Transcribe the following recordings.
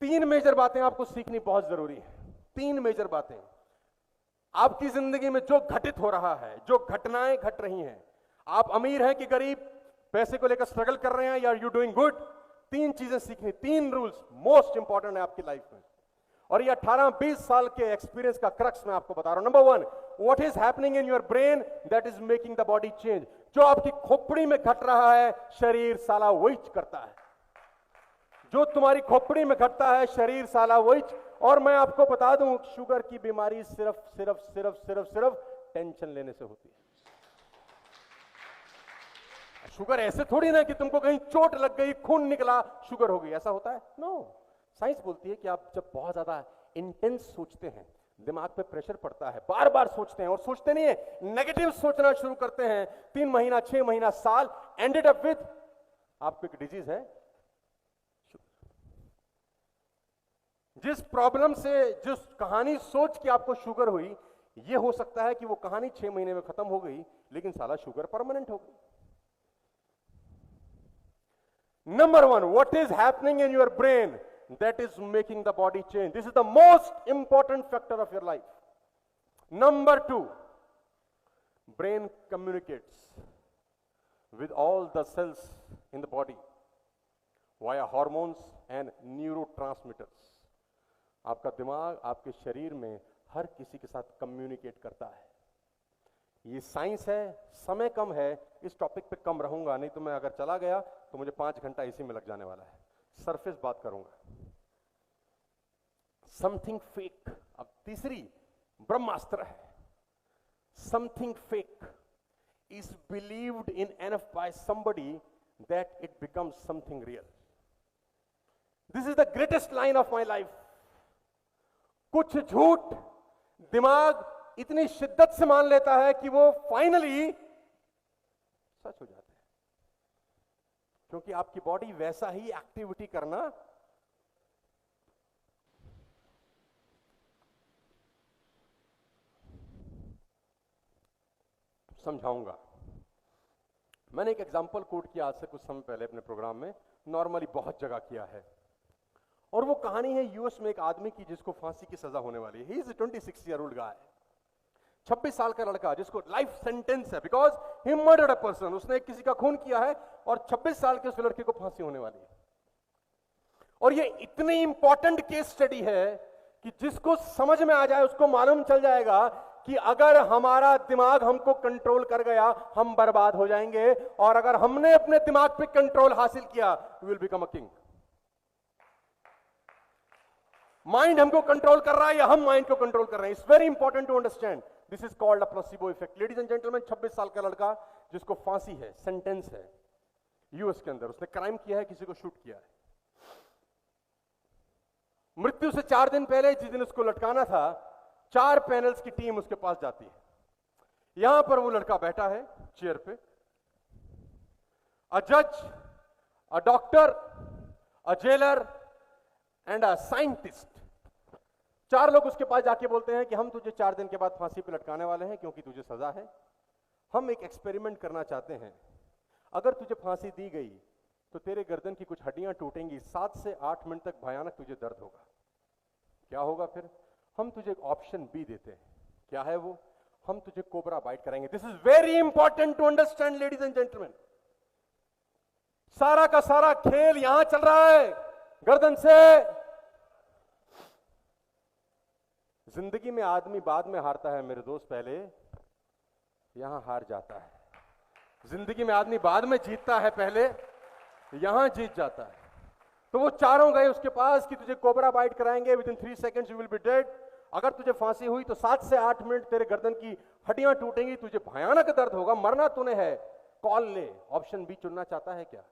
तीन मेजर बातें आपको सीखनी बहुत जरूरी है। तीन मेजर बातें आपकी जिंदगी में जो घटित हो रहा है, जो घटनाएं घट रही हैं, आप अमीर हैं कि गरीब, पैसे को लेकर स्ट्रगल कर रहे हैं या यू डूइंग गुड, तीन चीजें सीखनी, तीन रूल्स मोस्ट इंपॉर्टेंट है आपकी लाइफ में। और ये 18-20 साल के एक्सपीरियंस का क्रक्स मैं आपको बता रहा हूं। Number one, what is happening in your brain that is making the body change. जो आपकी खोपड़ी में घट रहा है, शरीर साला वही करता है। जो तुम्हारी खोपड़ी में घटता है, शरीर साला वही। और मैं आपको बता दूं, शुगर की बीमारी सिर्फ सिर्फ सिर्फ सिर्फ सिर्फ टेंशन लेने से होती है। शुगर ऐसे थोड़ी ना कि तुमको कहीं चोट लग गई, खून निकला, शुगर हो गई, ऐसा होता है? नो। साइंस बोलती है कि आप जब बहुत ज्यादा इंटेंस सोचते हैं, दिमाग पे प्रेशर पड़ता है, बार बार सोचते हैं और सोचते नहीं है, नेगेटिव सोचना शुरू करते हैं, 3 महीना 6 महीना साल, एंडेड अप विद आपको एक डिजीज है। जिस प्रॉब्लम से, जिस कहानी सोच के आपको शुगर हुई, यह हो सकता है कि वो कहानी 6 महीने में खत्म हो गई, लेकिन साला शुगर परमानेंट हो गई। Number one, what is happening in your brain that is making the body change? This is the most important factor of your life. Number two, brain communicates with all the cells in the body via hormones and neurotransmitters. आपका दिमाग आपके शरीर में हर किसी के साथ communicate करता है। ये साइंस है, समय कम है, इस टॉपिक पे कम रहूंगा, नहीं तो मैं अगर चला गया तो मुझे 5 घंटा इसी में लग जाने वाला है। सरफेस बात करूंगा। समथिंग फेक, अब तीसरी ब्रह्मास्त्र है। Something fake is believed in enough by somebody that it becomes something real. This is the greatest line of my life. कुछ झूठ दिमाग इतनी शिद्दत से मान लेता है कि वो फाइनली सच हो जाते हैं, क्योंकि आपकी बॉडी वैसा ही एक्टिविटी करना समझाऊंगा। मैंने एक एग्जांपल कोट किया आज से कुछ समय पहले अपने प्रोग्राम में, नॉर्मली बहुत जगह किया है, और वो कहानी है यूएस में एक आदमी की जिसको फांसी की सजा होने वाली है। He is 26 year old guy, 26 साल का लड़का जिसको लाइफ सेंटेंस है because he murdered a person. उसने किसी का खून किया है और 26 साल के उस लड़के को फांसी होने वाली है। और ये इतनी इंपॉर्टेंट केस स्टडी है कि जिसको समझ में आ जाए उसको मालूम चल जाएगा कि अगर हमारा दिमाग हमको कंट्रोल कर गया, हम बर्बाद हो जाएंगे, और अगर हमने अपने दिमाग पे कंट्रोल हासिल किया, we will become a king. Mind हमको कंट्रोल कर रहा है या हम माइंड को कंट्रोल कर रहे हैं, it's very important to understand. This is called a placebo effect. Ladies and gentleman, 26 साल का लड़का जिसको फांसी है, सेंटेंस है यूएस के अंदर, उसने क्राइम किया है, किसी को शूट किया है। मृत्यु से 4 दिन पहले, जिस दिन उसको लटकाना था, 4 पैनल्स की टीम उसके पास जाती है। यहां पर वो लड़का बैठा है चेयर पे, अ जज, a doctor, a jailer and a scientist. 4 लोग उसके पास जाके बोलते हैं कि हम तुझे 4 दिन के बाद फांसी पे लटकाने वाले हैं क्योंकि तुझे सजा है। हम एक एक्सपेरिमेंट करना चाहते हैं, अगर तुझे फांसी दी गई तो तेरे गर्दन की कुछ हड्डियां टूटेंगी, 7 से 8 मिनट तक भयानक तुझे दर्द होगा। क्या होगा फिर? हम तुझे एक ऑप्शन बी देते हैं। क्या है वो? हम तुझे कोबरा बाइट कराएंगे। This is very important to understand ladies and gentleman. सारा का सारा खेल यहां चल रहा है, गर्दन से। जिंदगी में आदमी बाद में हारता है मेरे दोस्त, पहले यहां हार जाता है। जिंदगी में आदमी बाद में जीतता है, पहले यहां जीत जाता है। तो वो चारों गए उसके पास कि तुझे कोबरा बाइट कराएंगे, with in 3 seconds you will be dead. अगर तुझे फांसी हुई तो 7 से 8 मिनट तेरे गर्दन की हड्डियां टूटेंगी, तुझे भयानक दर्द होगा, मरना तूने है, कॉल ले। ऑप्शन बी चुनना चाहता है क्या?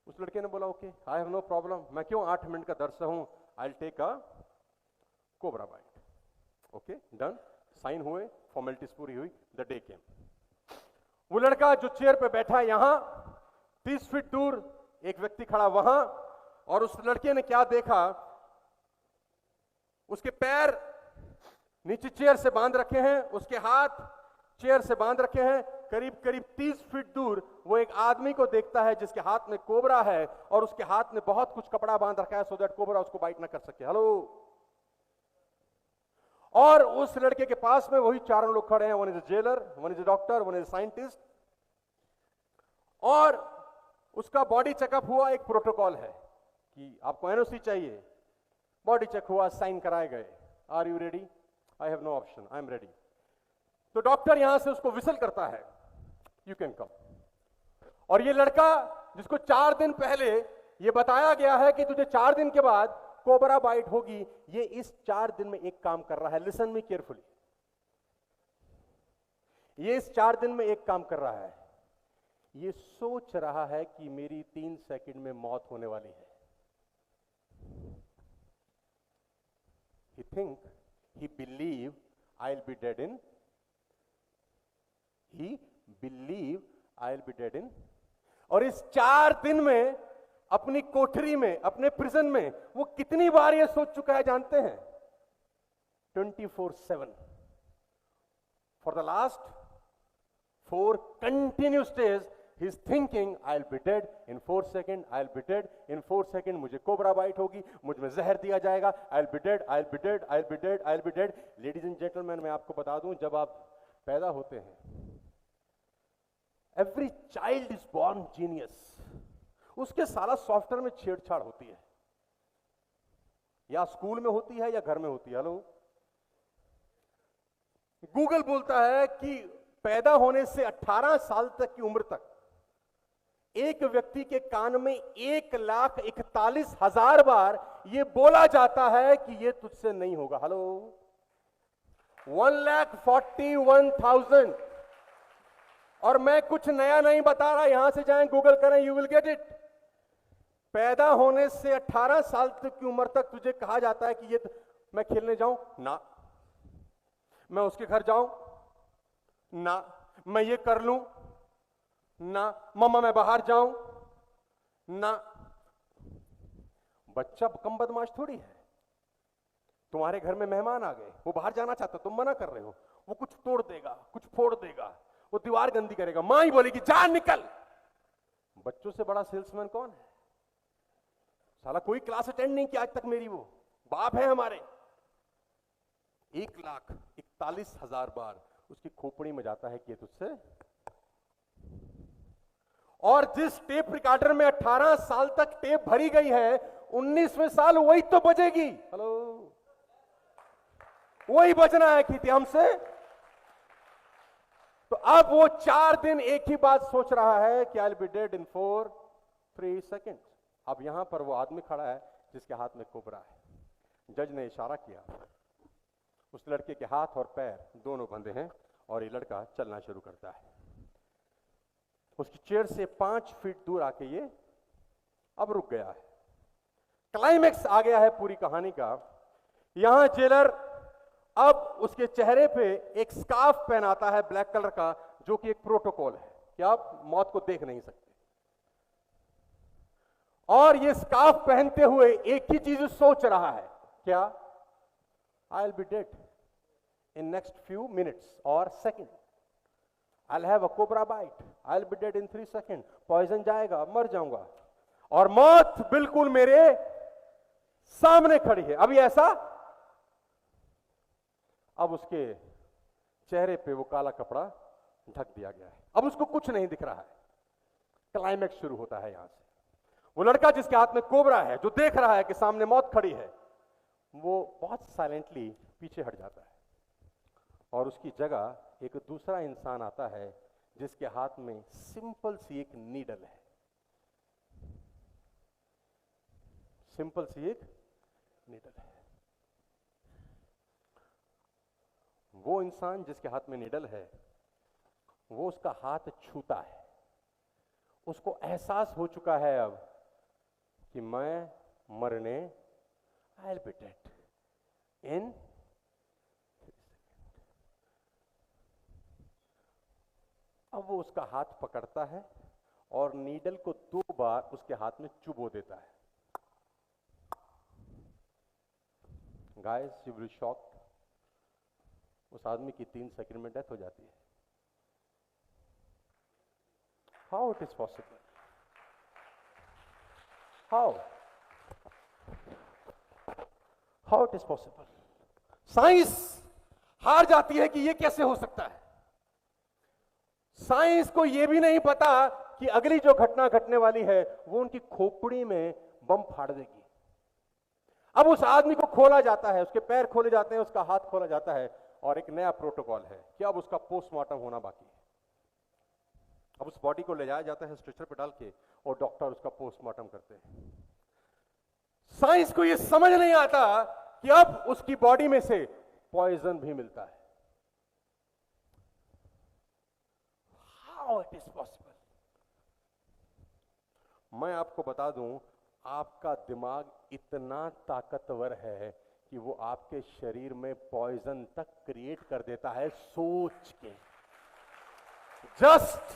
उस लड़के ने बोला okay, I have no problem, मैं क्यों 8 मिनट का दर्द सहूं, I will take a cobra bite. Okay, done, sign हुए, फॉर्मेलिटीज पूरी हुई, द डे केम। वो लड़का जो चेयर पे बैठा यहां, 30 फीट दूर एक व्यक्ति खड़ा वहां, और उस लड़के ने क्या देखा, उसके पैर नीचे चेयर से बांध रखे हैं, उसके हाथ चेयर से बांध रखे हैं, करीब करीब 30 फीट दूर वो एक आदमी को देखता है जिसके हाथ में कोबरा है और उसके हाथ में बहुत कुछ कपड़ा बांध रखा है सो दैट कोबरा उसको बाइट ना कर सके। हेलो। और उस लड़के के पास में वही चारों लोग खड़े हैं, one is a jailer, one is a doctor, one is a scientist. और उसका बॉडी चेकअप हुआ, एक प्रोटोकॉल है कि आपको एनओसी चाहिए, बॉडी चेक हुआ, साइन कराए गए। Are you ready? I have no option, I am ready. तो डॉक्टर यहां से उसको विसल करता है, यू कैन कम। और ये लड़का जिसको 4 दिन पहले ये बताया गया है कि तुझे 4 दिन के बाद कोबरा बाइट होगी, ये इस 4 दिन में एक काम कर रहा है। Listen me carefully. ये इस 4 दिन में एक काम कर रहा है, ये सोच रहा है कि मेरी 3 सेकंड में मौत होने वाली है। He think, he believe I'll be dead in, he believe I'll be dead in। और इस 4 दिन में अपनी कोठरी में, अपने प्रिजन में वो कितनी बार ये सोच चुका है जानते हैं? 24/7 for the last 4 continuous days He's thinking, I'll be dead in 4 seconds, I'll be dead in 4 seconds, मुझे कोबरा बाइट होगी, मुझ में जहर दिया जाएगा, I'll be dead, I'll be dead, I'll be dead, I'll be dead। Ladies and gentlemen, मैं आपको बता दूं, जब आप पैदा होते हैं, every child is born genius। उसके सारा सॉफ्टवेयर में छेड़छाड़ होती है, या स्कूल में होती है या घर में होती है। हेलो। गूगल बोलता है कि पैदा होने से 18 साल तक की उम्र तक एक व्यक्ति के कान में 1,41,000 बार यह बोला जाता है कि यह तुझसे नहीं होगा। हेलो। 1,41,000। और मैं कुछ नया नहीं बता रहा, यहां से जाएं गूगल करें, यू विल गेट इट। पैदा होने से 18 साल तक की उम्र तक तुझे कहा जाता है कि मैं खेलने जाऊं ना, मैं उसके घर जाऊं ना, मैं ये कर लूं ना, मम्मा मैं बाहर जाऊं ना। बच्चा कम बदमाश थोड़ी है। तुम्हारे घर में मेहमान आ गए, वो बाहर जाना चाहता, तुम मना कर रहे हो, वो कुछ तोड़ देगा, कुछ फोड़ देगा, वो दीवार गंदी करेगा, मां ही बोलेगी जा निकल। बच्चों से बड़ा सेल्समैन कौन है? साला कोई क्लास अटेंड नहीं किया आज तक मेरी, वो बाप है हमारे। 1,41,000 बार उसकी खोपड़ी में जाता है कि ये तुझसे। और जिस टेप रिकॉर्डर में 18 साल तक टेप भरी गई है, 19वें साल वही तो बजेगी। हेलो। वही बजना है कि हमसे। तो अब वो 4 दिन एक ही बात सोच रहा है कि I will be dead in 4-3 second. अब यहां पर वो आदमी खड़ा है जिसके हाथ में कोबरा है। जज ने इशारा किया, उस लड़के के हाथ और पैर दोनों बंधे हैं और ये लड़का चलना शुरू करता है। उसकी चेयर से 5 फीट दूर आके ये अब रुक गया है। क्लाइमेक्स आ गया है पूरी कहानी का। यहां जेलर अब उसके चेहरे पे एक स्कार्फ पहनाता है ब्लैक कलर का, जो कि एक प्रोटोकॉल है कि आप मौत को देख नहीं सकते। और ये स्कार्फ पहनते हुए एक ही चीज सोच रहा है, क्या? I'll be dead in next few minutes or second. I'll have a cobra bite. I'll be dead in 3 seconds. Poison जाएगा, मर जाऊंगा। और मौत बिल्कुल मेरे सामने खड़ी है। अभी ऐसा, अब उसके चेहरे पे वो काला कपड़ा ढक दिया गया है, अब उसको कुछ नहीं दिख रहा है। क्लाइमेक्स शुरू होता है यहां से। वो लड़का जिसके हाथ में कोबरा है, जो देख रहा है कि सामने मौत खड़ी है, वो बहुत साइलेंटली पीछे हट जाता है और उसकी जगह एक दूसरा इंसान आता है जिसके हाथ में सिंपल सी एक नीडल है। सिंपल सी एक नीडल है। वो इंसान जिसके हाथ में नीडल है, वो उसका हाथ छूता है। उसको एहसास हो चुका है अब कि मैं मरने, I'll be dead in 3 seconds। अब वो उसका हाथ पकड़ता है और नीडल को 2 बार उसके हाथ में चुबो देता है। Guys, you will shocked. उस आदमी की 3 सेकंड में डेथ हो जाती है। How it is possible? How how it is possible? Science हार जाती है कि यह कैसे हो सकता है। साइंस को यह भी नहीं पता कि अगली जो घटना घटने वाली है वो उनकी खोपड़ी में बम फाड़ देगी। अब उस आदमी को खोला जाता है, उसके पैर खोले जाते हैं, उसका हाथ खोला जाता है, और एक नया प्रोटोकॉल है कि अब उसका पोस्टमार्टम होना बाकी है। अब उस बॉडी को ले जाया जाता है स्ट्रेचर पे डाल के, और डॉक्टर उसका पोस्टमार्टम करते हैं। साइंस को यह समझ नहीं आता कि अब उसकी बॉडी में से पॉइजन भी मिलता है। How it is possible? मैं आपको बता दूं, आपका दिमाग इतना ताकतवर है कि वो आपके शरीर में पॉइजन तक क्रिएट कर देता है सोच के, जस्ट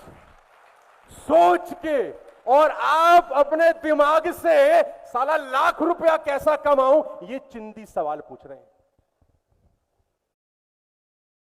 सोच के। और आप अपने दिमाग से साला लाख रुपया कैसा कमाऊं, ये चिंदी सवाल पूछ रहे हैं।